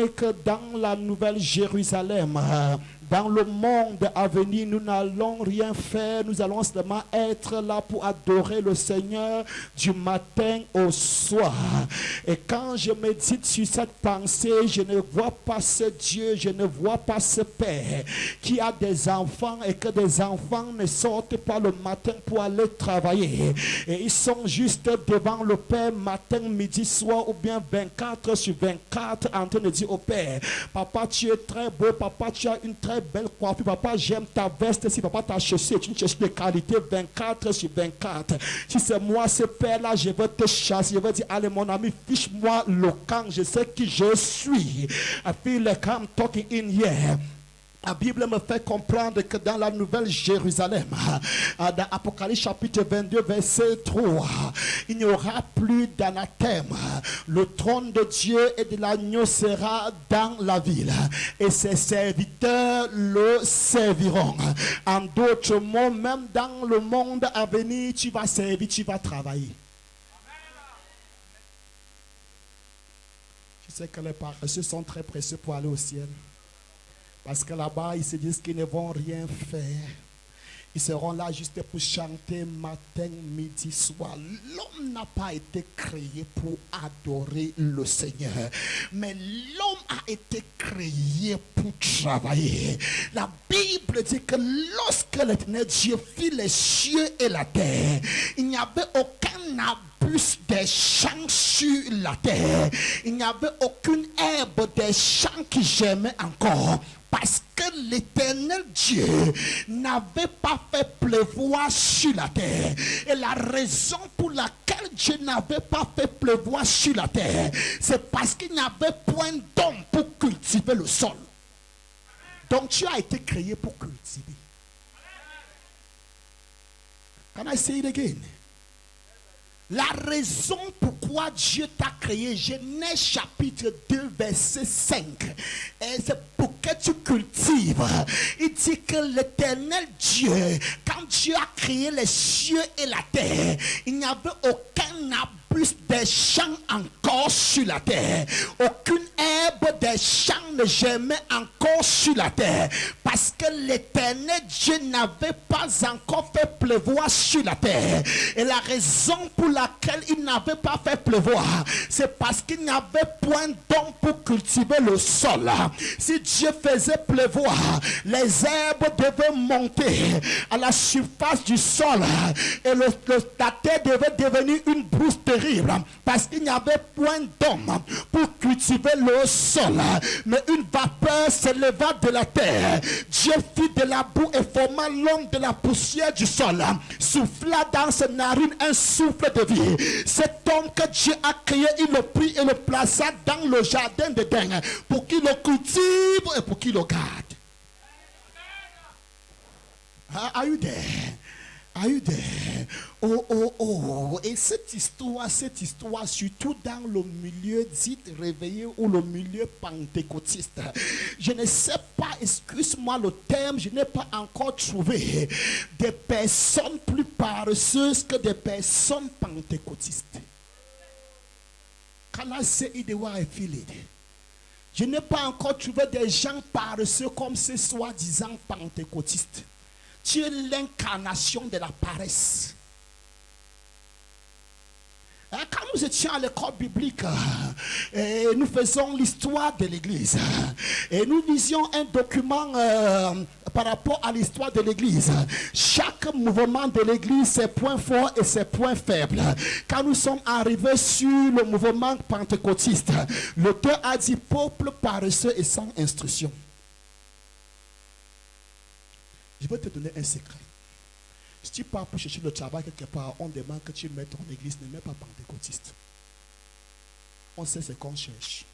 bien que dans la Nouvelle Jérusalem, dans le monde à venir, nous n'allons rien faire. Nous allons seulement être là pour adorer le Seigneur du matin au soir. Et quand je médite sur cette pensée, je ne vois pas ce Dieu, je ne vois pas ce Père qui a des enfants et que des enfants ne sortent pas le matin pour aller travailler. Et ils sont juste devant le Père matin, midi, soir ou bien 24 sur 24 en train de dire au Père, papa tu es très beau, papa tu as une très belle coiffure, papa j'aime ta veste, si papa ta chaussure est une chaussure de qualité 24 sur 24. Si c'est moi ce Père là, je veux te chasser, je veux dire allez mon ami, fiche-moi le camp, je sais qui je suis. I feel like I'm talking in here. La Bible me fait comprendre que dans la Nouvelle Jérusalem, dans Apocalypse chapitre 22, verset 3, il n'y aura plus d'anathème. Le trône de Dieu et de l'agneau sera dans la ville et ses serviteurs le serviront. En d'autres mots, même dans le monde à venir, tu vas servir, tu vas travailler. Tu sais que les paresseux sont très précieux pour aller au ciel. Parce que là-bas, ils se disent qu'ils ne vont rien faire. Ils seront là juste pour chanter matin, midi, soir. L'homme n'a pas été créé pour adorer le Seigneur. Mais l'homme a été créé pour travailler. La Bible dit que lorsque l'Éternel Dieu fit les cieux et la terre, il n'y avait aucun arbuste des champs sur la terre. Il n'y avait aucune herbe des champs qui germait encore. Parce que l'Éternel Dieu n'avait pas fait pleuvoir sur la terre. Et la raison pour laquelle Dieu n'avait pas fait pleuvoir sur la terre, c'est parce qu'il n'y avait point d'homme pour cultiver le sol. Donc tu as été créé pour cultiver. Can I say it again? La raison pourquoi Dieu t'a créé, Genèse chapitre 2, verset 5, c'est pour que tu cultives. Il dit que l'Éternel Dieu, quand Dieu a créé les cieux et la terre, il n'y avait aucun arbuste des champs encore sur la terre. Aucune herbe des champs ne germait encore sur la terre. Parce que l'Éternel Dieu n'avait pas encore fait pleuvoir sur la terre. Et la raison pour laquelle il n'avait pas fait pleuvoir, c'est parce qu'il n'y avait point d'homme pour cultiver le sol. Si Dieu faisait pleuvoir, les herbes devaient monter à la surface du sol et la terre devait devenir une brousse terrible parce qu'il n'y avait point d'homme pour cultiver le sol. Mais une vapeur s'éleva de la terre. Dieu fit de la boue et forma l'homme de la poussière du sol, souffla dans ses narines un souffle de vie. Cet homme que Dieu a créé, il le prit et le plaça dans le jardin d'Éden pour qu'il le cultive et pour qu'il le garde. Are you there? Are you there? Oh, oh, oh. Et cette histoire, surtout dans le milieu dit réveillé ou le milieu pentecôtiste, je ne sais pas, excuse-moi le terme, je n'ai pas encore trouvé des personnes plus paresseuses que des personnes pentecôtistes. Can I say it the way I feel it? Je n'ai pas encore trouvé des gens paresseux comme ces soi-disant pentecôtistes. Tu es l'incarnation de la paresse. Quand nous étions à l'école biblique, nous faisons l'histoire de l'église. Et nous lisions un document par rapport à l'histoire de l'église. Chaque mouvement de l'église, ses points forts et ses points faibles. Quand nous sommes arrivés sur le mouvement pentecôtiste, l'auteur a dit peuple paresseux et sans instruction. Je vais te donner un secret. Si tu pars pour chercher le travail quelque part, on demande que tu mettes ton église, ne mets pas pentecôtiste. On sait ce qu'on cherche.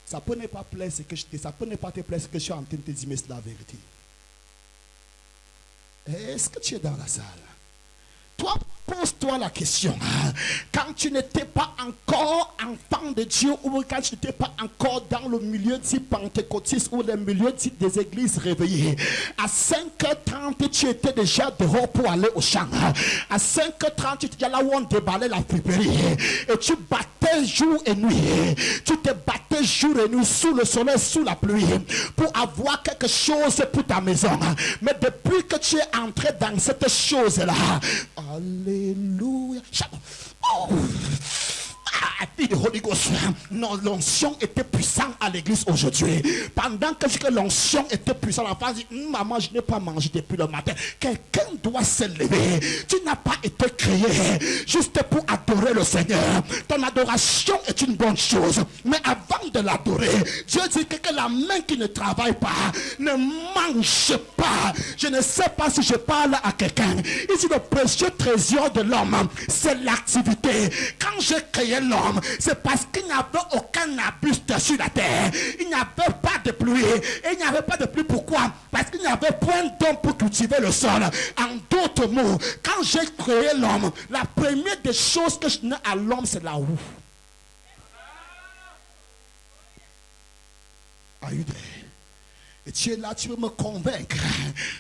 Ça peut ne pas plaire ce que je dis, ça peut ne pas te plaire ce que je suis en train de te dire, mais c'est la vérité. Est-ce que tu es dans la salle? Toi, peu pose-toi la question. Quand tu n'étais pas encore enfant de Dieu, ou quand tu n'étais pas encore dans le milieu dit pentecôtiste ou le milieu dit des églises réveillées, à 5h30, tu étais déjà dehors pour aller au champ. À 5h30, tu étais là où on déballait la friperie. Et tu battais jour et nuit. Tu te battais jour et nuit sous le soleil, sous la pluie, pour avoir quelque chose pour ta maison. Mais depuis que tu es entré dans cette chose-là, alléluia. Oh. Holy Ghost. Non, l'onction était puissante à l'église aujourd'hui. Pendant que l'onction était puissante, la femme dit, maman, je n'ai pas mangé depuis le matin. Quelqu'un doit se lever. Tu n'as pas été créé juste pour adorer le Seigneur. Ton adoration est une bonne chose. Mais avant de l'adorer, Dieu dit que la main qui ne travaille pas ne mange pas. Je ne sais pas si je parle à quelqu'un. Ici, le précieux trésor de l'homme, c'est l'activité. Quand j'ai créé l'homme, c'est parce qu'il n'y avait aucun arbuste sur la terre. Il n'y avait pas de pluie. Et il n'y avait pas de pluie. Pourquoi? Parce qu'il n'y avait point d'homme pour cultiver le sol. En d'autres mots, quand j'ai créé l'homme, la première des choses que je donne à l'homme, c'est la roue. Are you there? Et tu es là, tu veux me convaincre.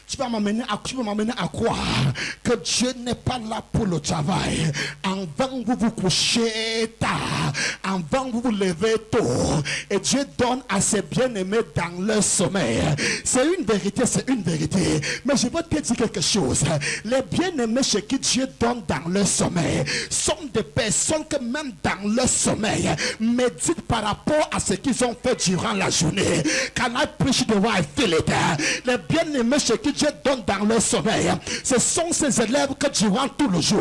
Tu vas m'amener à croire que Dieu n'est pas là pour le travail. Avant vous vous couchez tard, avant vous vous levez tôt. Et Dieu donne à ses bien-aimés dans leur sommeil. C'est une vérité, c'est une vérité. Mais je veux te dire quelque chose. Les bien-aimés chez qui Dieu donne dans leur sommeil sont des personnes que même dans leur sommeil méditent par rapport à ce qu'ils ont fait durant la journée. Can I preach the word? Les bien-aimés chez qui Dieu donne dans leur sommeil, ce sont ces élèves que durant tout le jour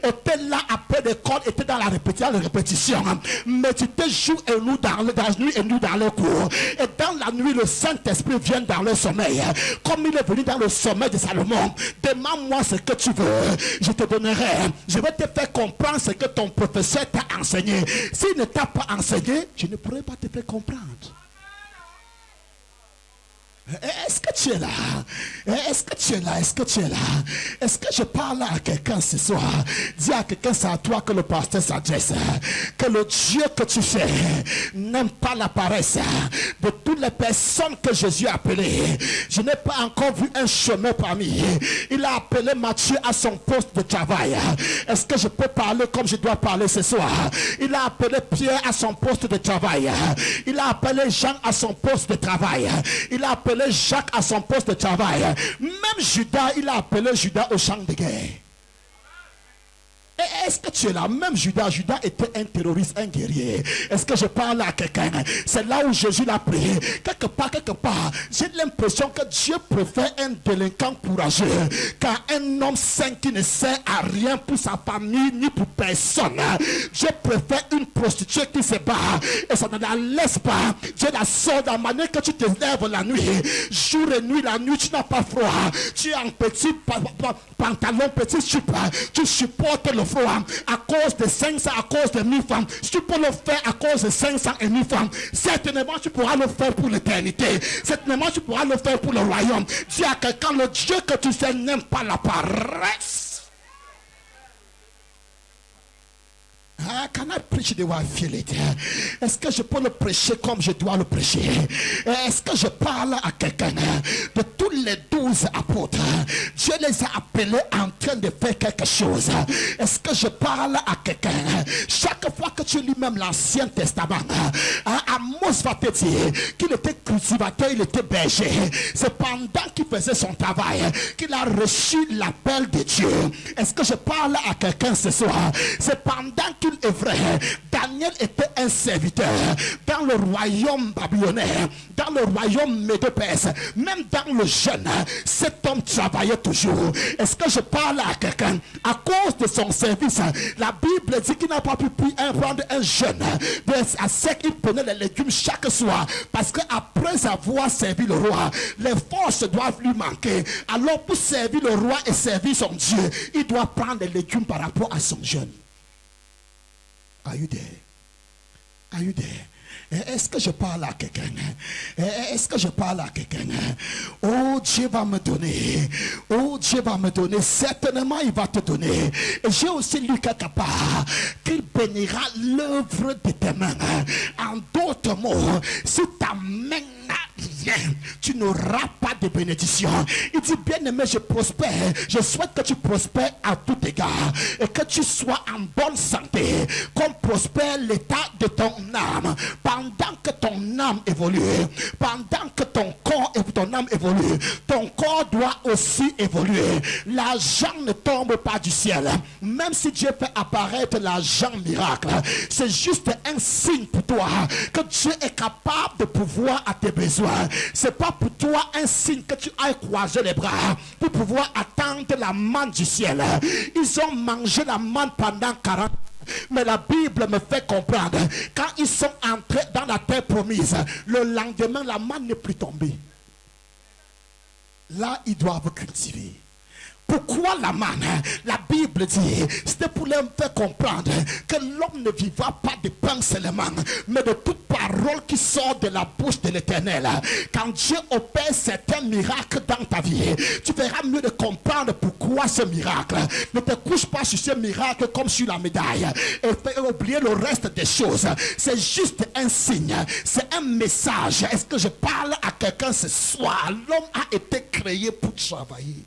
étaient là après l'école, étaient dans la répétition, méditaient jour et nuit dans le cours. Et dans la nuit, le Saint-Esprit vient dans leur sommeil. Comme il est venu dans le sommeil de Salomon, demande-moi ce que tu veux, je te donnerai. Je vais te faire comprendre ce que ton professeur t'a enseigné. S'il ne t'a pas enseigné, je ne pourrai pas te faire comprendre. Est-ce que tu es là? Est-ce que tu es là? Est-ce que tu es là? Est-ce que je parle à quelqu'un ce soir? Dis à quelqu'un, c'est à toi que le pasteur s'adresse. Que le Dieu que tu fais n'aime pas la paresse. De toutes les personnes que Jésus a appelées, je n'ai pas encore vu un chemin parmi. Il a appelé Matthieu à son poste de travail. Est-ce que je peux parler comme je dois parler ce soir? Il a appelé Pierre à son poste de travail. Il a appelé Jean à son poste de travail. Il a appelé Jacques à son poste de travail. Même Judas, il a appelé Judas au champ de guerre. Est-ce que tu es là? Même Judas était un terroriste, un guerrier. Est-ce que je parle à quelqu'un? C'est là où Jésus l'a prié. Quelque part, j'ai l'impression que Dieu préfère un délinquant courageux qu'un homme saint qui ne sert à rien pour sa famille ni pour personne. Dieu préfère une prostituée qui se bat et ça ne la laisse pas. Dieu la sort de la manière que tu te lèves la nuit. Jour et nuit, la nuit, tu n'as pas froid. Tu es en petit pantalon, petit jupe. Tu supportes le froid à cause de 500, à cause de 1000 femmes. Si tu peux le faire à cause de 500 et 1000 femmes, certainement tu pourras le faire pour l'éternité. Certainement tu pourras le faire pour le royaume. Dis à quelqu'un, le Dieu que tu sais n'aime pas la paresse. Can I preach the word? Feel it? Est-ce que je peux le prêcher comme je dois le prêcher? Est-ce que je parle à quelqu'un? De tous les 12 apôtres, Dieu les a appelés en train de faire quelque chose. Est-ce que je parle à quelqu'un? Chaque fois que tu lis même l'Ancien Testament, Amos va te dire qu'il était cultivateur, il était berger. C'est pendant qu'il faisait son travail qu'il a reçu l'appel de Dieu. Est-ce que je parle à quelqu'un ce soir? C'est pendant qu'il est vrai, Daniel était un serviteur dans le royaume babylonais, dans le royaume médo-perse, même dans le jeûne, cet homme travaillait toujours. Est-ce que je parle à quelqu'un? À cause de son service, la Bible dit qu'il n'a pas pu prendre un jeûne. À sec, il prenait les légumes chaque soir, parce qu'après avoir servi le roi, les forces doivent lui manquer. Alors pour servir le roi et servir son Dieu, il doit prendre les légumes par rapport à son jeûne. Are you there? Are you there? Est-ce que je parle à quelqu'un? Est-ce que je parle à quelqu'un? Oh, Dieu va me donner. Oh, Dieu va me donner, certainement il va te donner. Et j'ai aussi lu quelque part qu'il bénira l'œuvre de tes mains. En d'autres mots, si ta main n'a rien, tu n'auras pas de bénédiction. Il dit, bien aimé, je prospère. Je souhaite que tu prospères à tout égard et que tu sois en bonne santé, comme prospère l'état de ton âme. Pendant que ton âme évolue, pendant que ton corps et ton âme évoluent, ton corps doit aussi évoluer. L'argent ne tombe pas du ciel. Même si Dieu fait apparaître l'argent miracle, c'est juste un signe pour toi que Dieu est capable de pouvoir à tes besoins. C'est pas pour toi un signe que tu ailles croiser les bras pour pouvoir attendre la manne du ciel. Ils ont mangé la manne pendant 40 ans. Mais la Bible me fait comprendre, quand ils sont entrés dans la terre promise, le lendemain, la manne n'est plus tombée. Là, ils doivent cultiver. Pourquoi la manne? La Bible dit, c'était pour leur faire comprendre que l'homme ne vivra pas de pain seulement, mais de toute parole qui sort de la bouche de l'Éternel. Quand Dieu opère certains miracles dans ta vie, tu verras mieux de comprendre pourquoi ce miracle. Ne te couche pas sur ce miracle comme sur la médaille et fais oublier le reste des choses. C'est juste un signe, c'est un message. Est-ce que je parle à quelqu'un ce soir? L'homme a été créé pour travailler.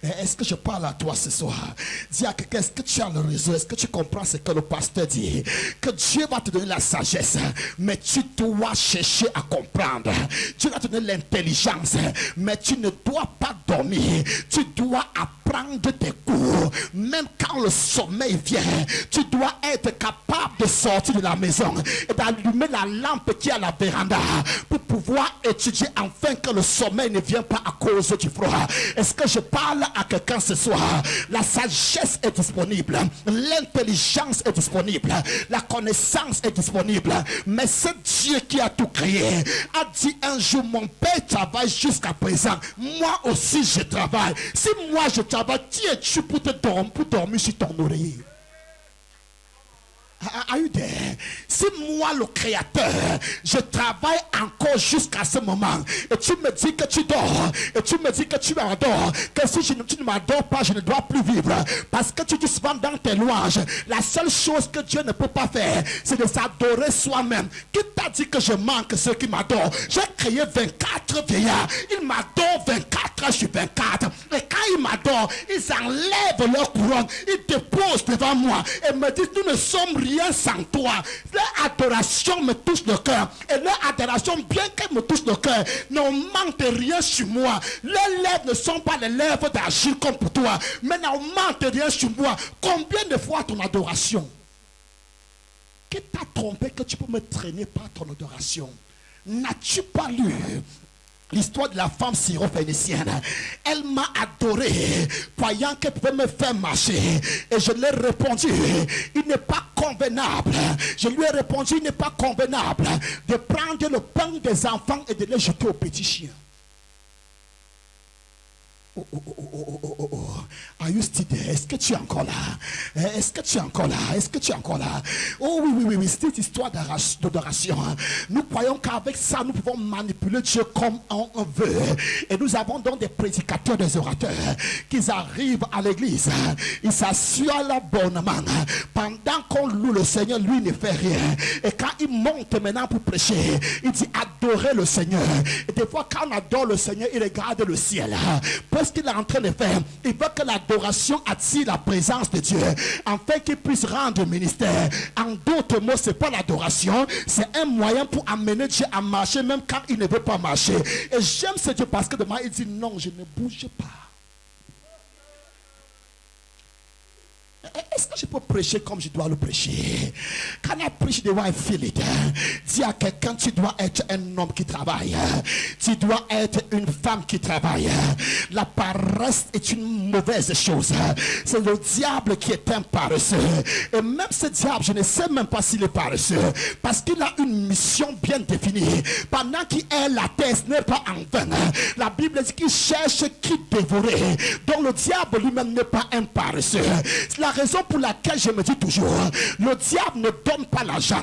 Est-ce que je parle à toi ce soir? Dis à quelqu'un, est-ce que tu as le réseau? Est-ce que tu comprends ce que le pasteur dit? Que Dieu va te donner la sagesse, mais tu dois chercher à comprendre. Dieu va te donner l'intelligence, mais tu ne dois pas dormir. Tu dois apprendre tes cours. Même quand le sommeil vient, tu dois être capable de sortir de la maison et d'allumer la lampe qui est à la véranda pour pouvoir étudier afin que le sommeil ne vienne pas à cause du froid. Est-ce que je parle à quelqu'un ce soir? La sagesse est disponible, l'intelligence est disponible, la connaissance est disponible, mais c'est Dieu qui a tout créé. A dit un jour, mon père travaille jusqu'à présent, moi aussi je travaille. Si moi je travaille, qui es-tu pour dormir sur ton oreiller? Are you there? Si moi le créateur, je travaille encore jusqu'à ce moment, et tu me dis que tu dors, et tu me dis que tu m'adores, que si tu ne m'adores pas, je ne dois plus vivre, parce que tu dis souvent dans tes louanges, la seule chose que Dieu ne peut pas faire, c'est de s'adorer soi-même. Qui t'a dit que je manque ceux qui m'adorent? J'ai créé 24 vieillards, ils m'adorent 24 sur 24, et quand ils m'adorent, ils enlèvent leur couronne, ils déposent devant moi, et me disent, nous ne sommes rien sans toi. Leur adoration me touche le cœur. Et leur adoration, bien qu'elle me touche le cœur, ne manque rien sur moi. Leurs lèvres ne sont pas les lèvres d'agir comme pour toi, mais ne manque rien sur moi. Combien de fois ton adoration? Qui t'a trompé que tu peux me traîner par ton adoration? N'as-tu pas lu l'histoire de la femme syrophénicienne? Elle m'a adoré, croyant qu'elle pouvait me faire marcher. Et je lui ai répondu, il n'est pas convenable. Je lui ai répondu, il n'est pas convenable de prendre le pain des enfants et de les jeter aux petits chiens. Are you still there? Est-ce que tu es encore là? Est-ce que tu es encore là? Est-ce que tu es encore là? Oh oui, c'est une histoire d'adoration. Nous croyons qu'avec ça, nous pouvons manipuler Dieu comme on veut. Et nous avons donc des prédicateurs, des orateurs, qui arrivent à l'église. Ils s'assurent l'abonnement. Pendant qu'on loue le Seigneur, lui ne fait rien. Et quand il monte maintenant pour prêcher, il dit adorez le Seigneur. Et des fois, quand on adore le Seigneur, il regarde le ciel. Parce qu'il est en train de faire, il veut que l'adoration attire la présence de Dieu, afin qu'il puisse rendre ministère. En d'autres mots, c'est pas l'adoration, c'est un moyen pour amener Dieu à marcher, même quand il ne veut pas marcher. Et j'aime ce Dieu parce que demain il dit non, je ne bouge pas. Est-ce que je peux prêcher comme je dois le prêcher? Can I preach the way I feel it? Dis à quelqu'un, tu dois être un homme qui travaille. Tu dois être une femme qui travaille. La paresse est une mauvaise chose. C'est le diable qui est un paresseux. Et même ce diable, je ne sais même pas s'il est paresseux. Parce qu'il a une mission bien définie. Pendant qu'il est la terre, ce n'est pas en vain. La Bible dit qu'il cherche qui dévorer. Donc le diable lui-même n'est pas un paresseux. C'est la raison pour laquelle laquelle je me dis toujours, le diable ne donne pas l'argent.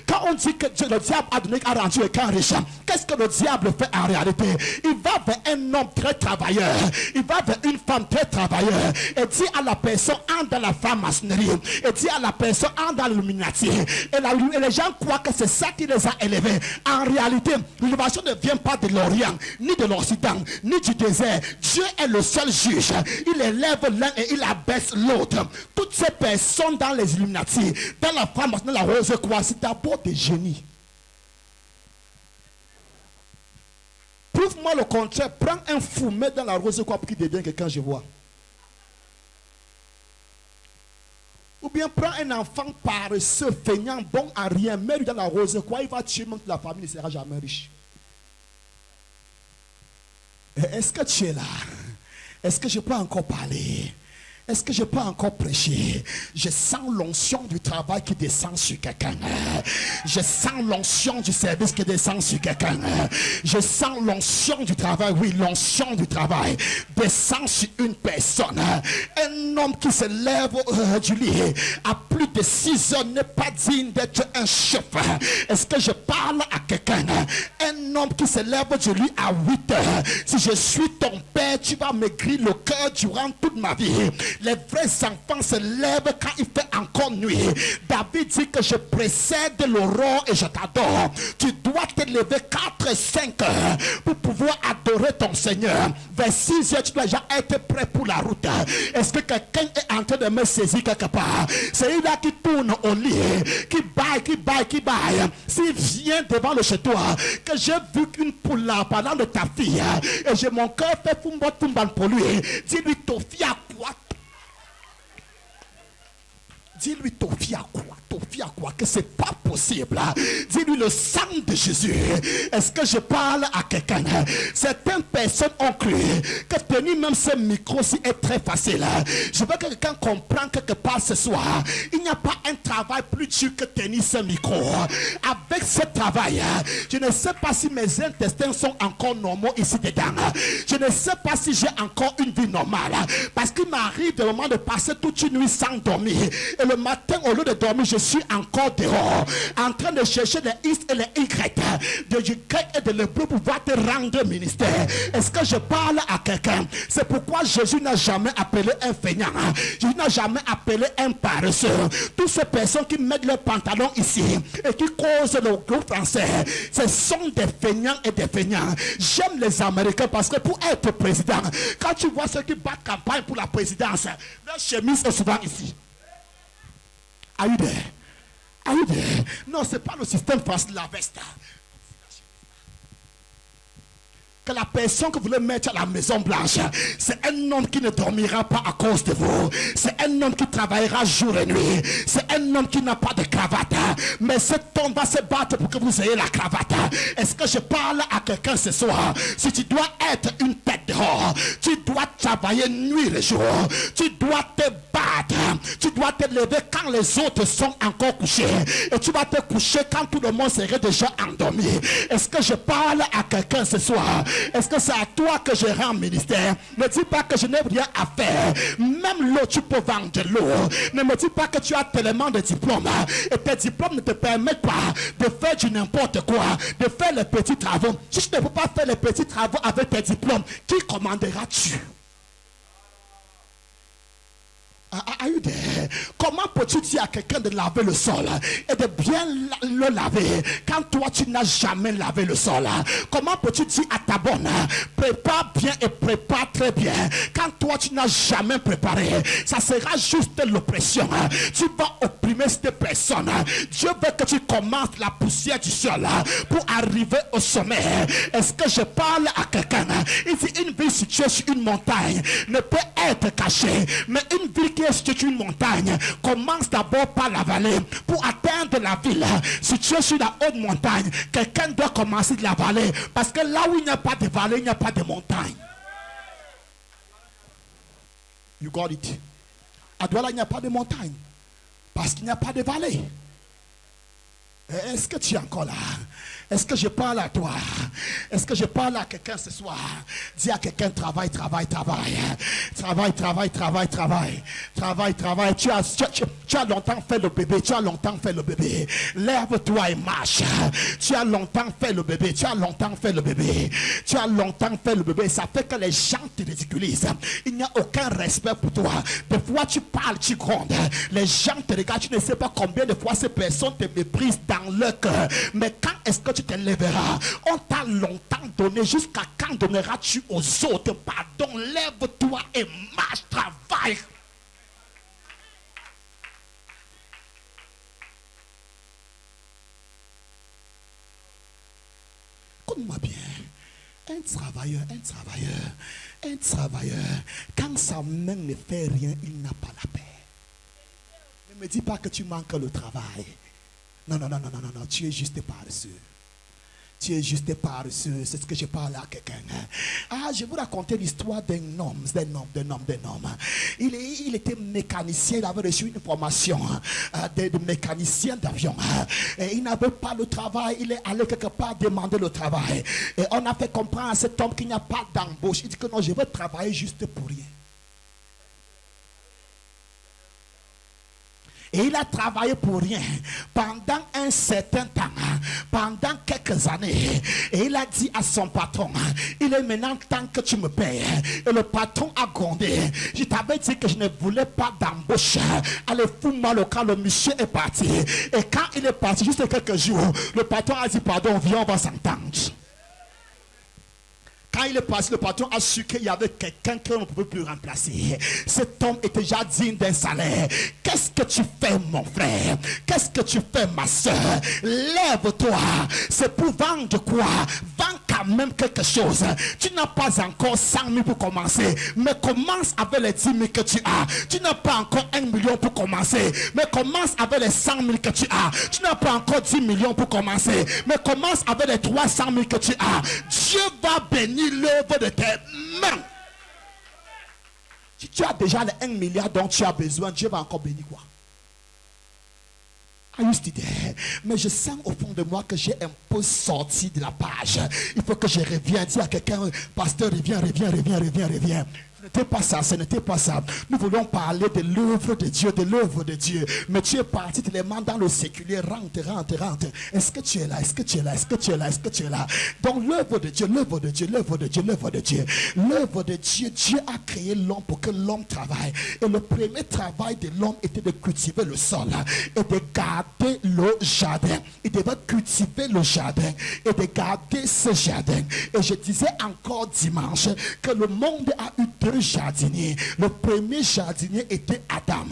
Quand on dit que le diable a rendu quelqu'un riche, qu'est-ce que le diable fait en réalité? Il va vers un homme très travailleur, il va vers une femme très travailleur, et dit à la personne, entre dans la franc-maçonnerie, et dit à la personne, entre dans l'illuminati. Et les gens croient que c'est ça qui les a élevés. En réalité, l'élévation ne vient pas de l'Orient, ni de l'Occident, ni du désert. Dieu est le seul juge. Il élève l'un et il abaisse l'autre. Toutes ces personnes dans les Illuminati, dans la franc-maçonnerie, la Rose-Croix, c'est d'abord des génies. Prouve-moi le contraire. Prends un fou, mets dans la Rose-Croix pour qu'il devienne quelqu'un, je vois. Ou bien prends un enfant paresseux, feignant, bon à rien, mets-lui dans la Rose-Croix, il va tuer même toute la famille, il ne sera jamais riche. Est-ce que tu es là? Est-ce que je peux encore parler? Est-ce que je peux encore prêcher? Je sens l'onction du travail qui descend sur quelqu'un. Je sens l'onction du service qui descend sur quelqu'un. Je sens l'onction du travail. Oui, l'onction du travail descend sur une personne. Un homme qui se lève du lit à plus de 6 heures n'est pas digne d'être un chef. Est-ce que je parle à quelqu'un? Un homme qui se lève du lit à 8 heures. Si je suis ton père, tu vas maigrir le cœur durant toute ma vie. Les vrais enfants se lèvent quand il fait encore nuit. David dit que je précède l'aurore et je t'adore. Tu dois te lever 4 et 5 heures pour pouvoir adorer ton Seigneur. Vers 6 heures, tu dois déjà être prêt pour la route. Est-ce que quelqu'un est en train de me saisir quelque part? C'est lui là qui tourne au lit, qui baille. S'il vient devant le chez toi, que j'ai vu qu'une poule là parlant de ta fille, et j'ai mon cœur fait fumban pour lui, dis-lui Tofi à quoi? Dis-lui Tofi à quoi? Tofi à quoi? Que c'est pas possible. Dis-lui le sang de Jésus. Est-ce que je parle à quelqu'un? Certaines personnes ont cru que tenir même ce micro-ci est très facile. Je veux que quelqu'un comprenne quelque part ce soir. Il n'y a pas un travail plus dur que tenir ce micro. Avec ce travail, je ne sais pas si mes intestins sont encore normaux ici dedans. Je ne sais pas si j'ai encore une vie normale. Parce qu'il m'arrive de moment de passer toute une nuit sans dormir. Et le matin, au lieu de dormir, je suis encore dehors, en train de chercher les X et les Y, de Y et de l'hébreu pour pouvoir te rendre ministère. Est-ce que je parle à quelqu'un? C'est pourquoi Jésus n'a jamais appelé un feignant. Jésus n'a jamais appelé un paresseux. Toutes ces personnes qui mettent leurs pantalons ici et qui causent le groupe français, ce sont des feignants et des feignants. J'aime les Américains parce que pour être président, quand tu vois ceux qui battent campagne pour la présidence, leur chemise est souvent ici. Are you there? Are you there? Non, ce n'est pas le système français de la veste. Que la personne que vous voulez mettre à la Maison Blanche, c'est un homme qui ne dormira pas à cause de vous. C'est un homme qui travaillera jour et nuit. C'est un homme qui n'a pas de cravate. Mais cet homme va se battre pour que vous ayez la cravate. Est-ce que je parle à quelqu'un ce soir? Si tu dois être une tête dehors, tu dois travailler nuit et jour. Tu dois te battre. Tu dois te lever quand les autres sont encore couchés. Et tu vas te coucher quand tout le monde serait déjà endormi. Est-ce que je parle à quelqu'un ce soir? Est-ce que c'est à toi que je rends ministère? Ne dis pas que je n'ai rien à faire. Même l'eau, tu peux vendre de l'eau. Ne me dis pas que tu as tellement de diplômes. Et tes diplômes ne te permettent pas de faire du n'importe quoi, de faire les petits travaux. Si tu ne peux pas faire les petits travaux avec tes diplômes, qui commanderas-tu? Comment peux-tu dire à quelqu'un de laver le sol et de bien le laver quand toi tu n'as jamais lavé le sol? Comment peux-tu dire à ta bonne, prépare bien et prépare très bien quand toi tu n'as jamais préparé? Ça sera juste l'oppression. Tu vas opprimer cette personne. Dieu veut que tu commences la poussière du sol pour arriver au sommet. Est-ce que je parle à quelqu'un? Il dit une ville située sur une montagne ne peut être cachée, mais une ville qui est située sur une montagne commence d'abord par la vallée. Pour atteindre la ville située sur la haute montagne, quelqu'un doit commencer de la vallée, parce que là où il n'y a pas de vallée, il n'y a pas de montagne. You got it? À Douala, il n'y a pas de montagne parce qu'il n'y a pas de vallée. Est-ce que tu es encore là? Est-ce que je parle à toi? Est-ce que je parle à quelqu'un ce soir? Dis à quelqu'un, travaille, travaille, travaille. Travaille, travaille, travaille, travaille. Travaille, travaille. Tu as longtemps fait le bébé. Tu as longtemps fait le bébé. Lève-toi et marche. Tu as longtemps fait le bébé. Tu as longtemps fait le bébé. Tu as longtemps fait le bébé. Ça fait que les gens te ridiculisent. Il n'y a aucun respect pour toi. Des fois, tu parles, tu grondes. Les gens te regardent. Tu ne sais pas combien de fois ces personnes te méprisent dans leur cœur. Mais quand est-ce que tu te lèveras? On t'a longtemps donné. Jusqu'à quand donneras-tu aux autres pardon? Lève-toi et marche, travaille. Écoute-moi bien. Un travailleur, quand sa main ne fait rien, il n'a pas la paix. Ne me dis pas que tu manques le travail. Non, tu es juste paresseux. Tu es juste paresseux, c'est ce que je parle à quelqu'un. Ah, je vais vous raconter l'histoire d'un homme. Il était mécanicien, il avait reçu une formation de mécanicien d'avion. Et il n'avait pas le travail, il est allé quelque part demander le travail. Et on a fait comprendre à cet homme qu'il n'y a pas d'embauche. Il dit que non, je vais travailler juste pour rien. Et il a travaillé pour rien pendant un certain temps, pendant quelques années. Et il a dit à son patron, il est maintenant temps que tu me payes. Et le patron a grondé. Je t'avais dit que je ne voulais pas d'embauche. Allez, fous-moi le camp, le monsieur est parti. Et quand il est parti, juste quelques jours, le patron a dit, pardon, viens, on va s'entendre. Quand il est passé, le patron a su qu'il y avait quelqu'un qu'on ne pouvait plus remplacer. Cet homme était déjà digne d'un salaire. Qu'est-ce que tu fais, mon frère? Qu'est-ce que tu fais, ma soeur? Lève-toi. C'est pour vendre quoi? Vends quand même quelque chose. Tu n'as pas encore 100 000 pour commencer. Mais commence avec les 10 000 que tu as. Tu n'as pas encore 1 million pour commencer. Mais commence avec les 100 000 que tu as. Tu n'as pas encore 10 millions pour commencer. Mais commence avec les 300 000 que tu as. Dieu va bénir l'œuvre de tes mains. Si tu as déjà les 1 milliard dont tu as besoin, Dieu va encore bénir quoi? Mais je sens au fond de moi que j'ai un peu sorti de la page. Il faut que je revienne. Dis à quelqu'un, pasteur, reviens. Ce n'était pas ça. Nous voulons parler de l'œuvre de Dieu, Mais tu es parti tellement dans le séculier. Rentre. Est-ce que tu es là? Donc l'œuvre de Dieu. L'œuvre de Dieu, Dieu a créé l'homme pour que l'homme travaille. Et le premier travail de l'homme était de cultiver le sol et de garder le jardin. Il devait cultiver le jardin et de garder ce jardin. Et je disais encore dimanche que le monde a eu deux jardiniers. Le premier jardinier était Adam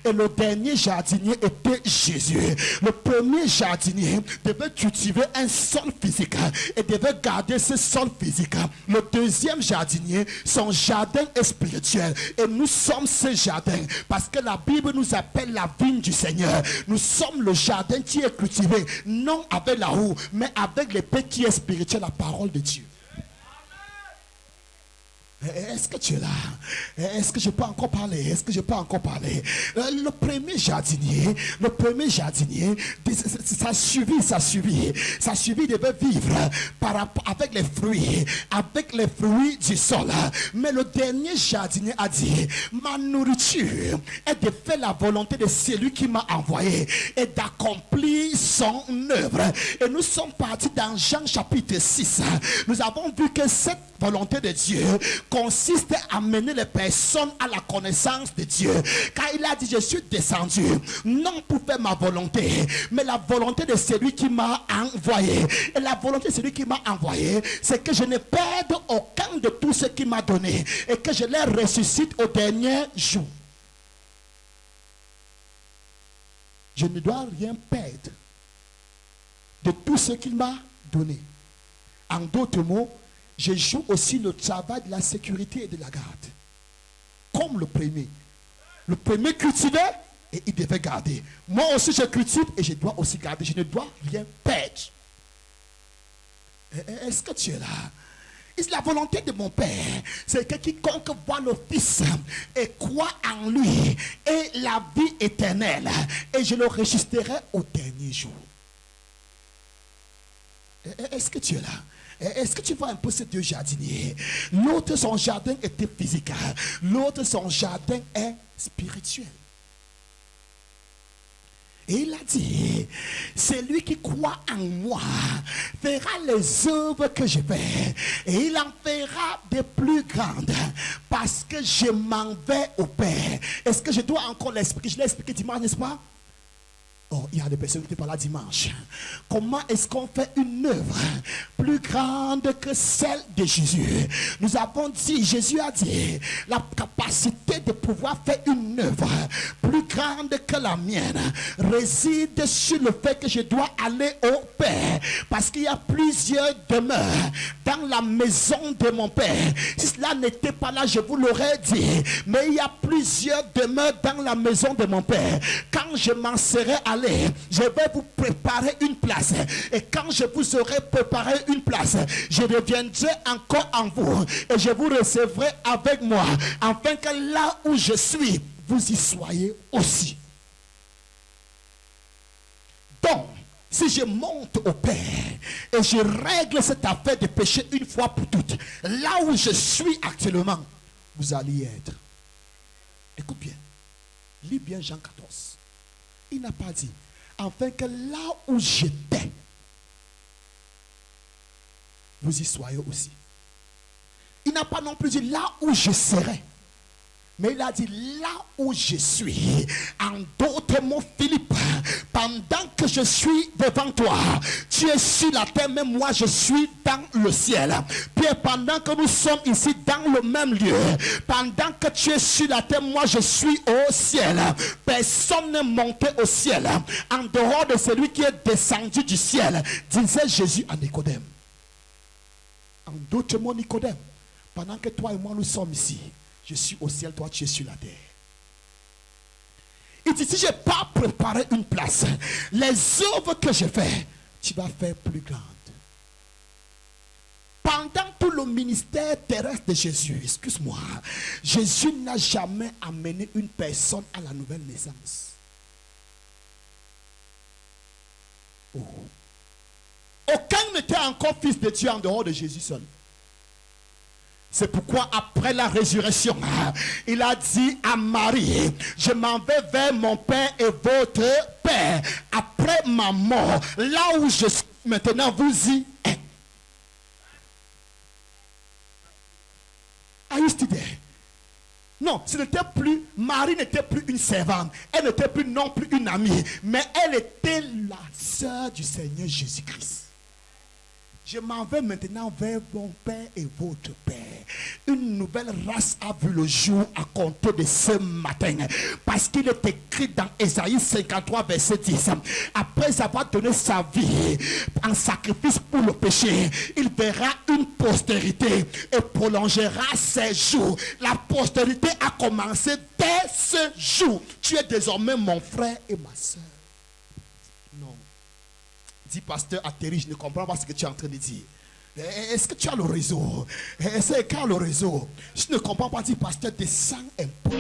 et le dernier jardinier était Jésus. Le premier jardinier devait cultiver un sol physique et devait garder ce sol physique. Le deuxième jardinier, son jardin est spirituel. Et nous sommes ce jardin parce que la Bible nous appelle la vigne du Seigneur. Nous sommes le jardin qui est cultivé, non avec la roue, mais avec l'épée qui est spirituelle, la parole de Dieu. Est-ce que tu es là? Est-ce que je peux encore parler? Le premier jardinier, ça suivi, devait vivre avec les fruits du sol. Mais le dernier jardinier a dit, ma nourriture est de faire la volonté de celui qui m'a envoyé et d'accomplir son œuvre. Et nous sommes partis dans Jean chapitre 6. Nous avons vu que cette volonté de Dieu consiste à mener les personnes à la connaissance de Dieu. Car il a dit, je suis descendu non pour faire ma volonté, mais la volonté de celui qui m'a envoyé. Et la volonté de celui qui m'a envoyé, c'est que je ne perde aucun de tout ce qu'il m'a donné et que je les ressuscite au dernier jour. Je ne dois rien perdre de tout ce qu'il m'a donné. En d'autres mots, je joue aussi le travail de la sécurité et de la garde. Comme le premier. Le premier cultivait et il devait garder. Moi aussi je cultive et je dois aussi garder. Je ne dois rien perdre. Est-ce que tu es là? Et la volonté de mon Père, c'est que quiconque voit le Fils et croit en lui ait la vie éternelle. Et je le ressusciterai au dernier jour. Est-ce que tu es là? Est-ce que tu vois un peu ces deux jardiniers? L'autre, son jardin était physique. L'autre, son jardin est spirituel. Et il a dit, celui qui croit en moi fera les œuvres que je fais. Et il en fera des plus grandes. Parce que je m'en vais au Père. Est-ce que je dois encore l'expliquer? Je l'ai expliqué dimanche, n'est-ce pas? Oh, il y a des personnes qui étaient pas là dimanche. Comment est-ce qu'on fait une œuvre plus grande que celle de Jésus? Nous avons dit, Jésus a dit, la capacité de pouvoir faire une œuvre plus grande que la mienne réside sur le fait que je dois aller au Père. Parce qu'il y a plusieurs demeures dans la maison de mon Père. Si cela n'était pas là, je vous l'aurais dit. Mais il y a plusieurs demeures dans la maison de mon Père. Quand je m'en serai allé, je vais vous préparer une place. Et quand je vous aurai préparé une place, je reviendrai encore en vous. Et je vous recevrai avec moi. Afin que là où je suis, vous y soyez aussi. Donc, si je monte au Père et je règle cette affaire de péché une fois pour toutes, là où je suis actuellement, vous allez être. Écoute bien. Lis bien Jean 14. Il n'a pas dit, afin que là où j'étais, vous y soyez aussi. Il n'a pas non plus dit là où je serai. Mais il a dit là où je suis. En d'autres mots, Philippe, pendant que je suis devant toi, tu es sur la terre, mais moi je suis dans le ciel. Pierre, pendant que nous sommes ici dans le même lieu, pendant que tu es sur la terre, moi je suis au ciel. Personne n'est monté au ciel en dehors de celui qui est descendu du ciel, disait Jésus à Nicodème. En d'autres mots, Nicodème, pendant que toi et moi nous sommes ici, je suis au ciel, toi tu es sur la terre. Il dit, si je n'ai pas préparé une place, les œuvres que je fais, tu vas faire plus grandes. Pendant tout le ministère terrestre de Jésus, excuse-moi, Jésus n'a jamais amené une personne à la nouvelle naissance. Oh. Aucun n'était encore fils de Dieu en dehors de Jésus seul. C'est pourquoi après la résurrection, il a dit à Marie, je m'en vais vers mon Père et votre Père. Après ma mort, là où je suis maintenant, vous y êtes. Are you still there? Non, ce n'était plus, Marie n'était plus une servante. Elle n'était plus non plus une amie. Mais elle était la sœur du Seigneur Jésus-Christ. Je m'en vais maintenant vers mon Père et votre Père. Une nouvelle race a vu le jour à compter de ce matin. Parce qu'il est écrit dans Ésaïe 53, verset 10. Après avoir donné sa vie en sacrifice pour le péché, il verra une postérité et prolongera ses jours. La postérité a commencé dès ce jour. Tu es désormais mon frère et ma soeur. Non. Dis, pasteur atterri, je ne comprends pas ce que tu es en train de dire. Est-ce que tu as le réseau? Est-ce que tu as le réseau? Je ne comprends pas, dis, pasteur, descends un peu.